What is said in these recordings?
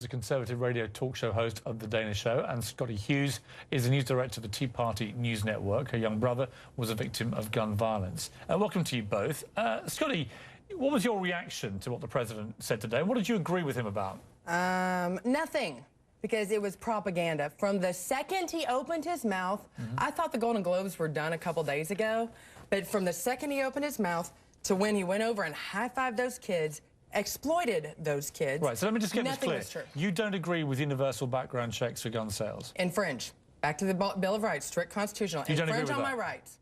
The Conservative radio talk show host of The Dana Show, and Scottie Hughes is the news director of the Tea Party News Network. Her young brother was a victim of gun violence. Welcome to you both. Scottie, what was your reaction to what the president said today? What did you agree with him about? Nothing, because it was propaganda. From the second he opened his mouth, I thought the Golden Globes were done a couple days ago, but from the second he opened his mouth to when he went over and high-fived those kids, exploited those kids. Right, so let me just get this clear. Was true. You don't agree with universal background checks for gun sales? Infringe. Back to the Bill of Rights, strict constitutional. You don't agree Infringe with on that? my rights.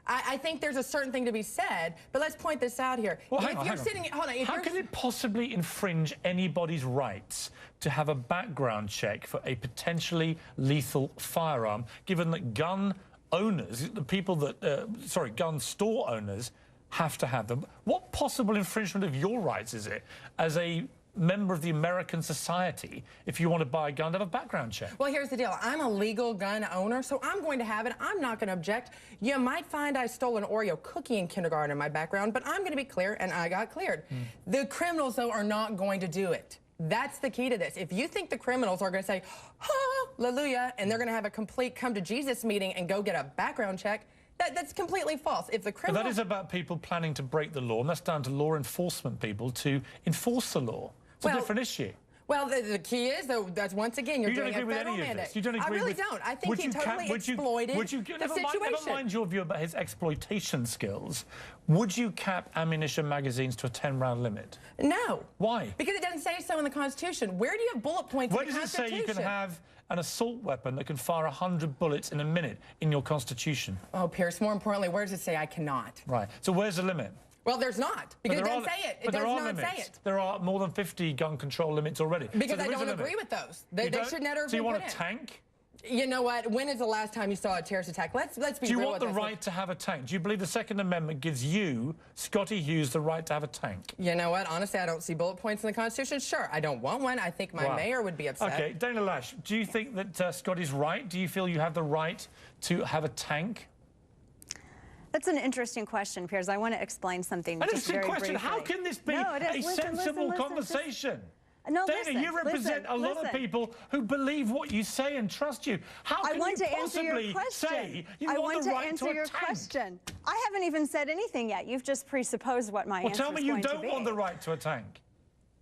I think there's a certain thing to be said, but let's point this out here. Well, hang on. How can it possibly infringe anybody's rights to have a background check for a potentially lethal firearm, given that gun owners, the people that, gun store owners, have to have them? What possible infringement of your rights is it as a member of the American society if you want to buy a gun to have a background check? Well, here's the deal. I'm a legal gun owner, so I'm going to have it. I'm not going to object. You might find I stole an Oreo cookie in kindergarten in my background, but I'm going to be clear, and I got cleared. The criminals, though, are not going to do it. That's the key to this. If you think the criminals are going to say, hallelujah, and they're going to have a complete come-to-Jesus meeting and go get a background check, that's completely false. If the criminal... But that is about people planning to break the law, and that's down to law enforcement people to enforce the law. It's a different issue. Well, the key is, though, that's once again, you're doing a federal mandate. You don't agree I really with... don't. I think he totally exploited the situation. Never mind your view about his exploitation skills. Would you cap ammunition magazines to a 10-round limit? No. Why? Because it doesn't say so in the Constitution. Where do you have bullet points in the Constitution? Where does it say you can have an assault weapon that can fire 100 bullets in a minute in your Constitution? Oh, Piers, more importantly, where does it say I cannot? Right. So where's the limit? Well, there's not, because it doesn't say it. It does not say it. There are more than 50 gun control limits already. Because I don't agree with those. They should never have been put in. So you want a tank? You know what? When is the last time you saw a terrorist attack? Let's be real with this. Do you want the right to have a tank? Do you believe the Second Amendment gives you, Scottie Hughes, the right to have a tank? You know what? Honestly, I don't see bullet points in the Constitution. Sure, I don't want one. I think my mayor would be upset. Okay, Dana Loesch, do you think that Scottie's right? Do you feel you have the right to have a tank? That's an interesting question, Piers. I want to explain something. An interesting question. How can this be a sensible conversation? No, Dana, you represent a lot of people who believe what you say and trust you. How can you possibly say you want the right to a tank? I haven't even said anything yet. You've just presupposed what my answer is going to be. Well, tell me you don't want the right to a tank.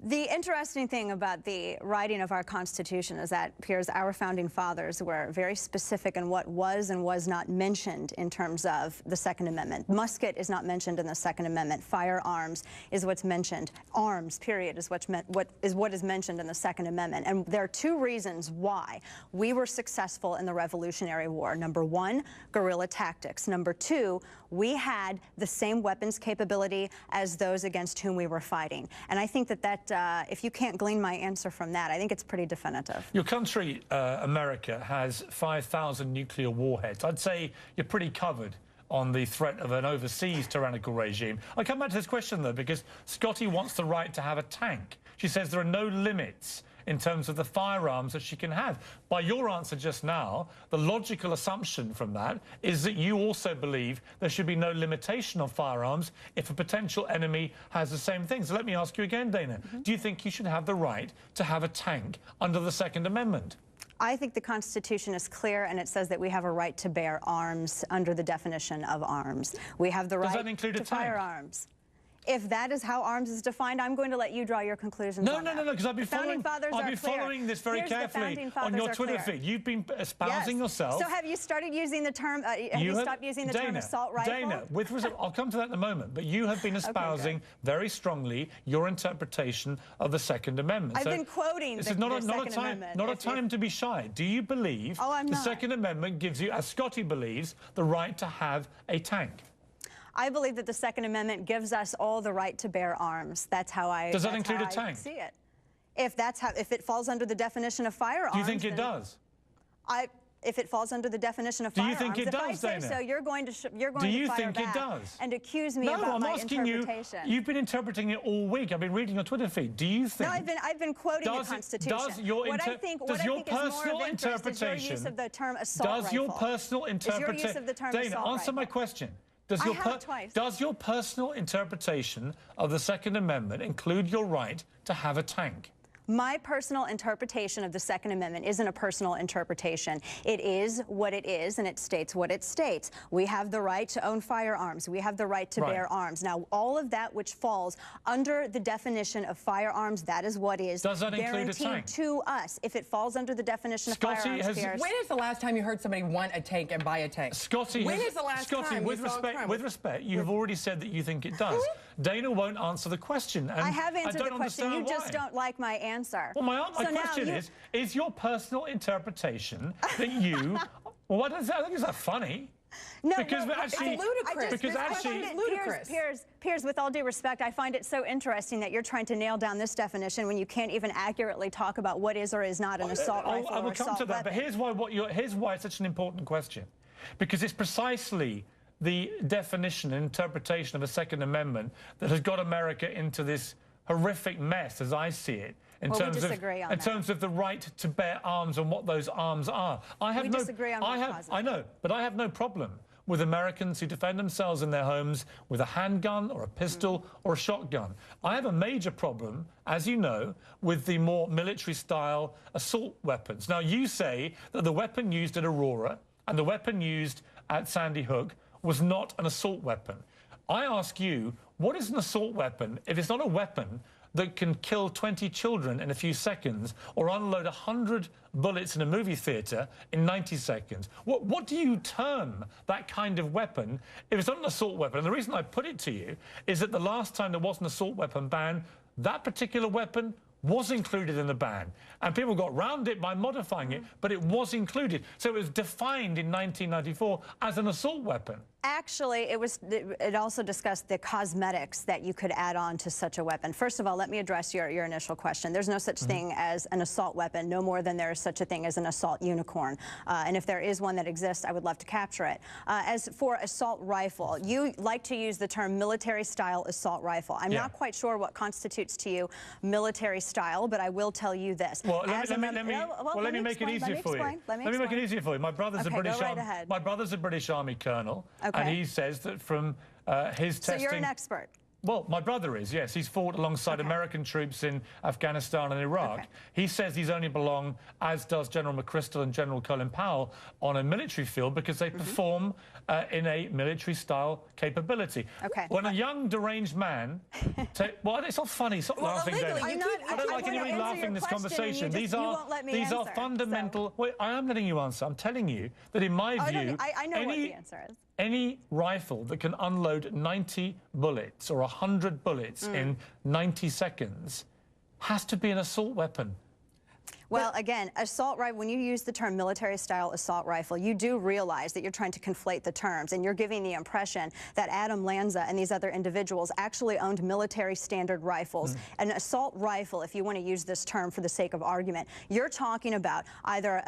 The interesting thing about the writing of our Constitution is that, Piers, our founding fathers were very specific in what was and was not mentioned in terms of the Second Amendment. Musket is not mentioned in the Second Amendment. Firearms is what's mentioned. Arms, period, is what is mentioned in the Second Amendment. And there are two reasons why we were successful in the Revolutionary War. Number one, guerrilla tactics. Number two, we had the same weapons capability as those against whom we were fighting. And I think that if you can't glean my answer from that, I think it's pretty definitive. Your country, America, has 5,000 nuclear warheads. I'd say you're pretty covered on the threat of an overseas tyrannical regime. I come back to this question, though, because Scottie wants the right to have a tank. She says there are no limits in terms of the firearms that she can have. By your answer just now, the logical assumption from that is that you also believe there should be no limitation on firearms if a potential enemy has the same thing. So let me ask you again, Dana, do you think you should have the right to have a tank under the Second Amendment? I think the Constitution is clear, and it says that we have a right to bear arms under the definition of arms. We have the right to firearms. If that is how arms is defined, I'm going to let you draw your conclusions on that. No, because I've been following this very carefully on your Twitter feed. You've been espousing yourself. So have you started using the term, have you stopped using the term assault rifle? Dana, I'll come to that in a moment, but you have been espousing very strongly your interpretation of the Second Amendment. I've been quoting the Second Amendment. Not a time to be shy. Do you believe the Second Amendment gives you, as Scottie believes, the right to have a tank? I believe that the Second Amendment gives us all the right to bear arms. That's how I Does that include a tank? See it. If it falls under the definition of firearms. Do you think it does? If it falls under the definition of firearms. Do you think it does, Dana? If I say so, you're going to fire back. Do you think it does? And accuse me about my interpretation. No, you've been interpreting it all week. I've been reading your Twitter feed. Do you think... No, I've been quoting the Constitution. What I think is more of interest is your use of the term assault rifle. Does your personal interpretation... Is your use of the term Dana, assault answer my question. Twice. Does your personal interpretation of the Second Amendment include your right to have a tank? My personal interpretation of the Second Amendment isn't a personal interpretation. It is what it is, and it states what it states. We have the right to own firearms. We have the right to bear arms. Now, all of that which falls under the definition of firearms, that is what is guaranteed to us. If it falls under the definition of firearms, Piers. When is the last time you heard somebody want a tank and buy a tank? Scottie, when is the last time with respect, you have already said that you think it does. Dana won't answer the question. And I have answered the question. You just don't like my answer. Well, my question is your personal interpretation that you... Well, I think is that funny? No, because actually, it's ludicrous. Because actually, Piers, with all due respect, I find it so interesting that you're trying to nail down this definition when you can't even accurately talk about what is or is not an assault rifle I will come to that, but here's why it's such an important question. Because it's precisely the definition and interpretation of the Second Amendment that has got America into this horrific mess, as I see it, in terms of the right to bear arms and what those arms are. I know, but I have no problem with Americans who defend themselves in their homes with a handgun or a pistol or a shotgun. I have a major problem, as you know, with the more military-style assault weapons. Now, you say that the weapon used at Aurora and the weapon used at Sandy Hook was not an assault weapon. I ask you, what is an assault weapon if it's not a weapon that can kill 20 children in a few seconds or unload 100 bullets in a movie theatre in 90 seconds? What do you term that kind of weapon if it's not an assault weapon? And the reason I put it to you is that the last time there was an assault weapon ban, that particular weapon was included in the ban. And people got round it by modifying it, but it was included. So it was defined in 1994 as an assault weapon. Actually, it also discussed the cosmetics that you could add on to such a weapon. First of all, let me address your initial question. There's no such thing as an assault weapon, no more than there is such a thing as an assault unicorn. And if there is one that exists, I would love to capture it. As for assault rifle, you like to use the term military-style assault rifle. I'm not quite sure what constitutes to you military style, but I will tell you this. Well, let me make it easier for you. Let me make it easier for you. My brother's a British Army colonel. And he says that from his testing... So you're an expert? Well, my brother is, yes. He's fought alongside American troops in Afghanistan and Iraq. He says he's only belong, as does General McChrystal and General Colin Powell, on a military field because they perform in a military-style capability. When a young, deranged man... well, it's not funny. Stop laughing, Dana. I don't like anybody laughing in this conversation. These are fundamental... Wait, I am letting you answer. I'm telling you that in my view... I know what the answer is. Any rifle that can unload 90 bullets or 100 bullets in 90 seconds has to be an assault weapon. Well, again, assault rifle, when you use the term military-style assault rifle, you do realize that you're trying to conflate the terms, and you're giving the impression that Adam Lanza and these other individuals actually owned military standard rifles. An assault rifle, if you want to use this term for the sake of argument, you're talking about either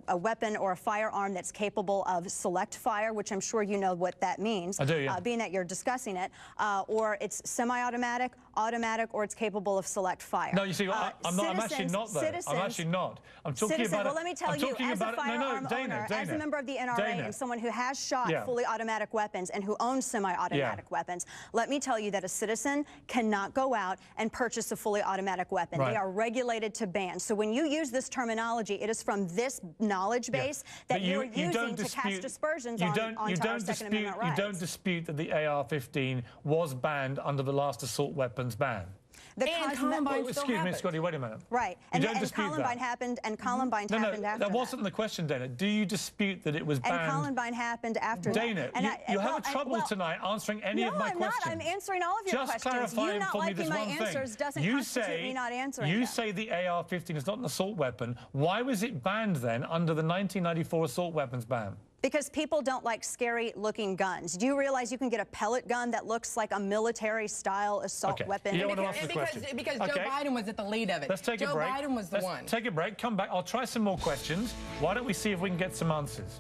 a weapon or a firearm that's capable of select fire, which I'm sure you know what that means, I do, yeah. Being that you're discussing it, or it's semi-automatic, automatic, or it's capable of select fire. No, you see, I'm actually not, though. I'm actually not. I'm talking about... Well, let me tell you, as a firearm owner, as a member of the NRA and someone who has shot fully automatic weapons and who owns semi-automatic weapons, let me tell you that a citizen cannot go out and purchase a fully automatic weapon. They are regulated to ban. So when you use this terminology, it is from this knowledge base that you're using to cast aspersions onto our Second Amendment rights. You don't dispute that the AR-15 was banned under the last assault weapons ban. Excuse me, Scottie, wait a minute. Right. And Columbine happened, and Columbine happened after that. Wasn't the question, Dana. Do you dispute that it was banned? And Columbine happened after Dana, that. you have trouble tonight answering any of my questions. No, I'm not. I'm answering all of your questions. Just clarifying for me this one thing. Answers doesn't constitute me not answering You say the AR-15 is not an assault weapon. Why was it banned then under the 1994 assault weapons ban? Because people don't like scary-looking guns. Do you realize you can get a pellet gun that looks like a military-style assault weapon? You don't want to ask the question. Because Joe Biden was at the lead of it. Let's take a break. Joe Biden was the one. Take a break. Come back. I'll try some more questions. Why don't we see if we can get some answers?